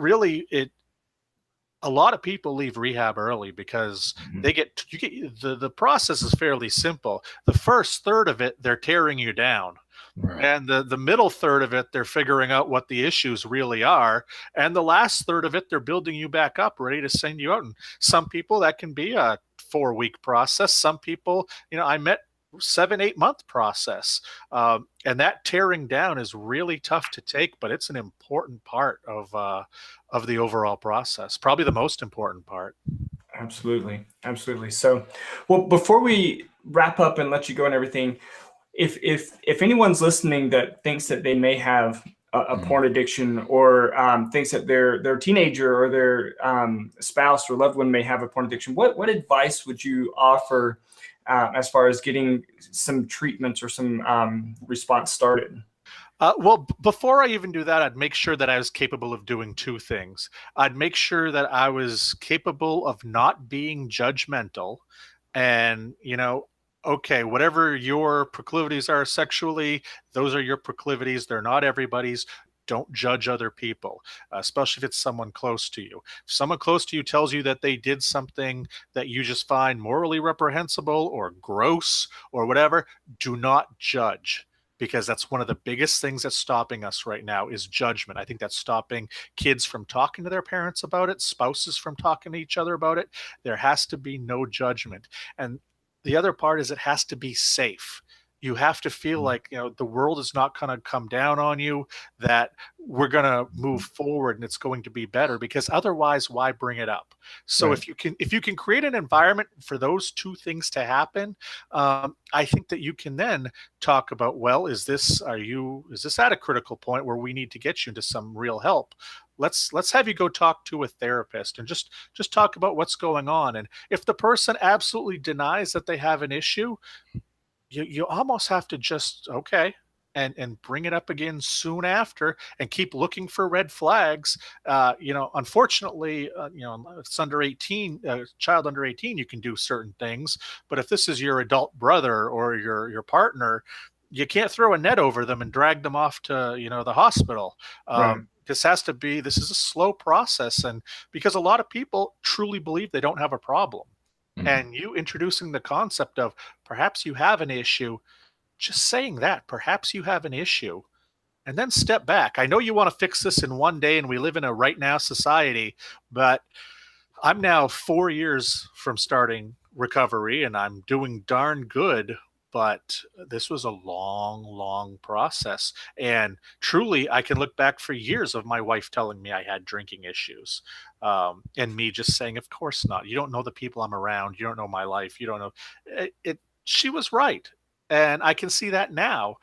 lot of people leave rehab early because the process is fairly simple. The first third of it, they're tearing you down. Right. And the middle third of it, they're figuring out what the issues really are. And the last third of it, they're building you back up, ready to send you out. And some people, that can be a 4-week process. Some people, I met 7-8 month process. And that tearing down is really tough to take, but it's an important part of the overall process, probably the most important part. Absolutely. Absolutely. So, well, before we wrap up and let you go and everything, if anyone's listening that thinks that they may have a porn addiction, or thinks that their teenager or their spouse or loved one may have a porn addiction, what advice would you offer as far as getting some treatments or some response started? Well, before I even do that, I'd make sure that I was capable of doing two things. I'd make sure that I was capable of not being judgmental, and, okay, whatever your proclivities are sexually, those are your proclivities. They're not everybody's. Don't judge other people, especially if it's someone close to you. If someone close to you tells you that they did something that you just find morally reprehensible or gross or whatever, do not judge. Because that's one of the biggest things that's stopping us right now is judgment. I think that's stopping kids from talking to their parents about it, spouses from talking to each other about it. There has to be no judgment. And the other part is it has to be safe. You have to feel like, the world is not going to come down on you, that we're going to move forward and it's going to be better, because otherwise, why bring it up? So Right. if you can create an environment for those two things to happen, I think that you can then talk about, well, is this at a critical point where we need to get you into some real help? Let's have you go talk to a therapist and just talk about what's going on. And if the person absolutely denies that they have an issue, you almost have to just, okay, and bring it up again soon after, and keep looking for red flags. Unfortunately, if it's under 18, child under 18, you can do certain things, but if this is your adult brother or your partner, you can't throw a net over them and drag them off to the hospital. Right. This is a slow process, and because a lot of people truly believe they don't have a problem. And you introducing the concept of perhaps you have an issue, just saying that, perhaps you have an issue, and then step back. I know you want to fix this in one day, and we live in a right now society, but I'm now 4 years from starting recovery, and I'm doing darn good. But this was a long, long process. And truly, I can look back for years of my wife telling me I had drinking issues. And me just saying, of course not. You don't know the people I'm around. You don't know my life. You don't know it. She was right. And I can see that now.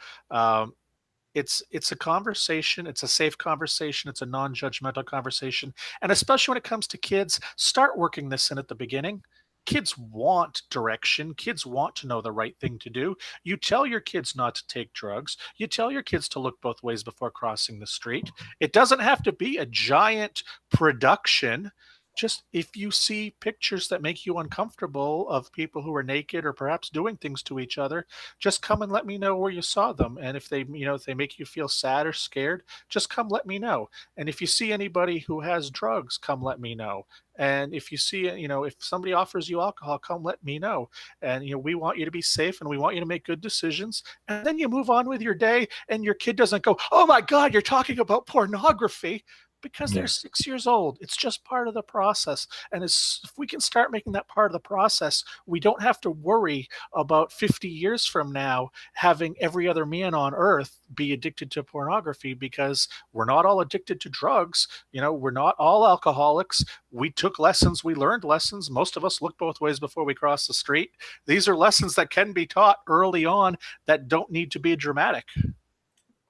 It's a conversation. It's a safe conversation. It's a non-judgmental conversation. And especially when it comes to kids, start working this in at the beginning. Kids want direction. Kids want to know the right thing to do. You tell your kids not to take drugs. You tell your kids to look both ways before crossing the street. It doesn't have to be a giant production. Just if you see pictures that make you uncomfortable of people who are naked or perhaps doing things to each other, just come and let me know where you saw them. And if they make you feel sad or scared, just come let me know. And if you see anybody who has drugs, come let me know. And if you see, if somebody offers you alcohol, come let me know. And, we want you to be safe, and we want you to make good decisions. And then you move on with your day, and your kid doesn't go, oh my God, you're talking about pornography. Because they're 6 years old. It's just part of the process. And if we can start making that part of the process, we don't have to worry about 50 years from now having every other man on earth be addicted to pornography, because we're not all addicted to drugs. We're not all alcoholics. We took lessons. We learned lessons. Most of us look both ways before we cross the street. These are lessons that can be taught early on that don't need to be dramatic.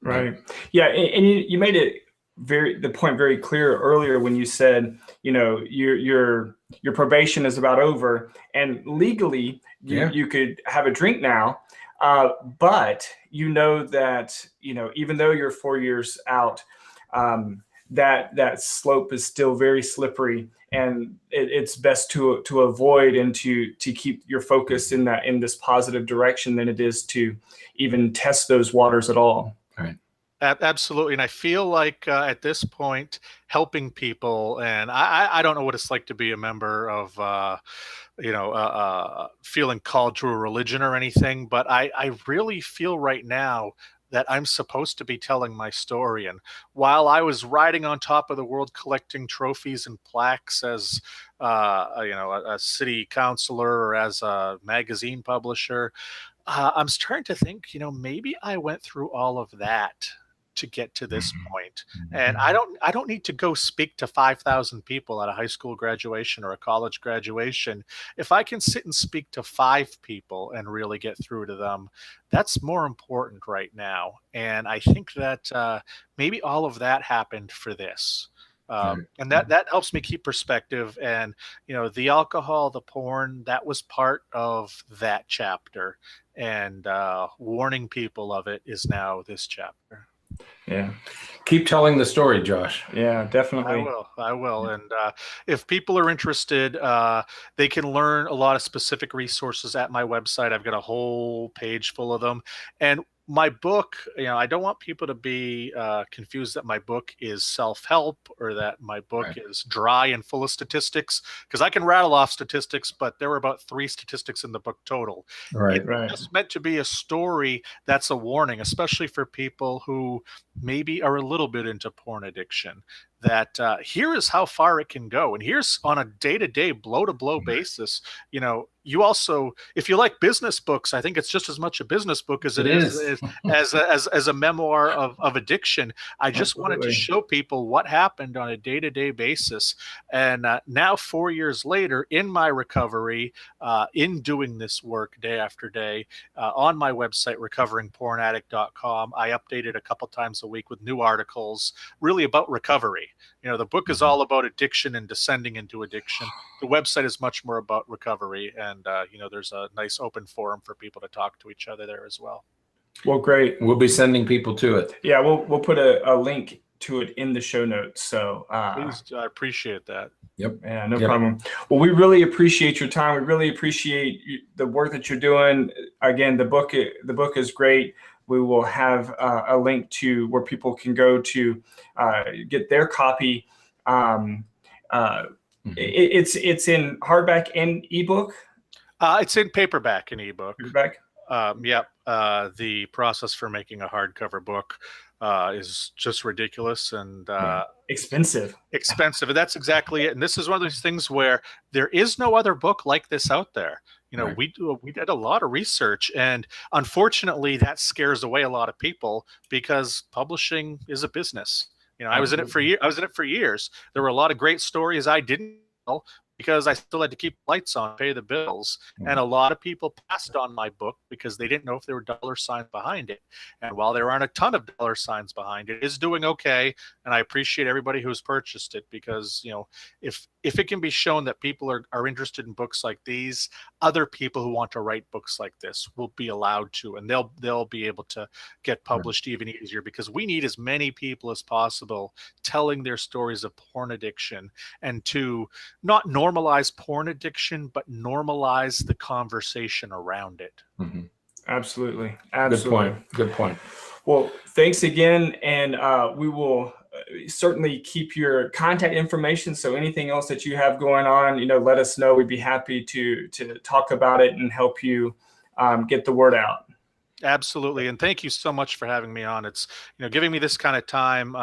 Right. Yeah. And you made it the point very clear earlier when you said, your probation is about over, and legally you could have a drink now, but that even though you're 4 years out, that slope is still very slippery, and it's best to avoid and to keep your focus in this positive direction than it is to even test those waters at all. Right. Absolutely. And I feel like at this point, helping people, and I don't know what it's like to be a member of, feeling called to a religion or anything, but I really feel right now that I'm supposed to be telling my story. And while I was riding on top of the world collecting trophies and plaques as a city councilor or as a magazine publisher, I'm starting to think, maybe I went through all of that to get to this point. And I don't need to go speak to 5,000 people at a high school graduation or a college graduation. If I can sit and speak to 5 people and really get through to them, that's more important right now. And I think that maybe all of that happened for this. And that helps me keep perspective. And, the alcohol, the porn, that was part of that chapter. And warning people of it is now this chapter. Yeah. Keep telling the story, Josh. Yeah, definitely. I will. And if people are interested, they can learn a lot of specific resources at my website. I've got a whole page full of them. And my book, I don't want people to be confused that my book is self-help or that my book is dry and full of statistics, because I can rattle off statistics, but there were about 3 statistics in the book total. It's just meant to be a story that's a warning, especially for people who maybe are a little bit into porn addiction, that here is how far it can go. And here's on a day-to-day, blow-to-blow basis. You also, if you like business books, I think it's just as much a business book as it is as a memoir of addiction. I just wanted to show people what happened on a day-to-day basis. And now 4 years later, in my recovery, in doing this work day after day, on my website, recoveringpornaddict.com, I update it a couple times a week with new articles, really about recovery. The book is all about addiction and descending into addiction. The website is much more about recovery. And, there's a nice open forum for people to talk to each other there as well. Well, great. We'll be sending people to it. Yeah, we'll put a link to it in the show notes. So please, I appreciate that. Yep. Yeah, no problem. Well, we really appreciate your time. We really appreciate the work that you're doing. Again, the book is great. We will have a link to where people can go to get their copy. It's in hardback and ebook. It's in paperback and ebook. Paperback. The process for making a hardcover book is just ridiculous and expensive. And that's exactly it. And this is one of those things where there is no other book like this out there. We did a lot of research, and unfortunately that scares away a lot of people because publishing is a business. I was in it for years. There were a lot of great stories I didn't tell because I still had to keep lights on, pay the bills. And a lot of people passed on my book because they didn't know if there were dollar signs behind it. And while there aren't a ton of dollar signs behind it, it is doing okay. And I appreciate everybody who's purchased it because, if it can be shown that people are interested in books like these, other people who want to write books like this will be allowed to, and they'll be able to get published even easier, because we need as many people as possible telling their stories of porn addiction, and to not normalize porn addiction, but normalize the conversation around it. Mm-hmm. Absolutely. Good point. Well, thanks again. And we will certainly keep your contact information. So anything else that you have going on, let us know. We'd be happy to talk about it and help you get the word out. Absolutely. And thank you so much for having me on. It's, giving me this kind of time.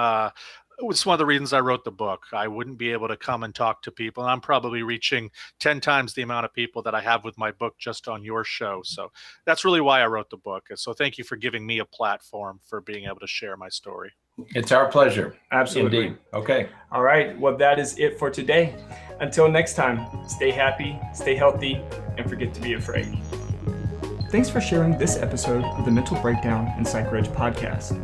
It's one of the reasons I wrote the book. I wouldn't be able to come and talk to people. And I'm probably reaching 10 times the amount of people that I have with my book just on your show. So that's really why I wrote the book. So thank you for giving me a platform for being able to share my story. It's our pleasure. Absolutely. Indeed. Okay. All right. Well, that is it for today. Until next time, stay happy, stay healthy, and forget to be afraid. Thanks for sharing this episode of the Mental Breakdown and Psychreg podcast.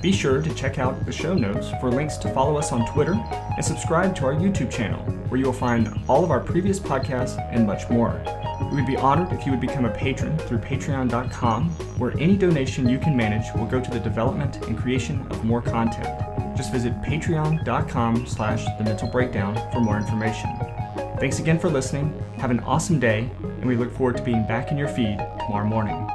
Be sure to check out the show notes for links to follow us on Twitter and subscribe to our YouTube channel, where you will find all of our previous podcasts and much more. We would be honored if you would become a patron through patreon.com, where any donation you can manage will go to the development and creation of more content. Just visit patreon.com/thementalbreakdown for more information. Thanks again for listening. Have an awesome day, and we look forward to being back in your feed tomorrow morning.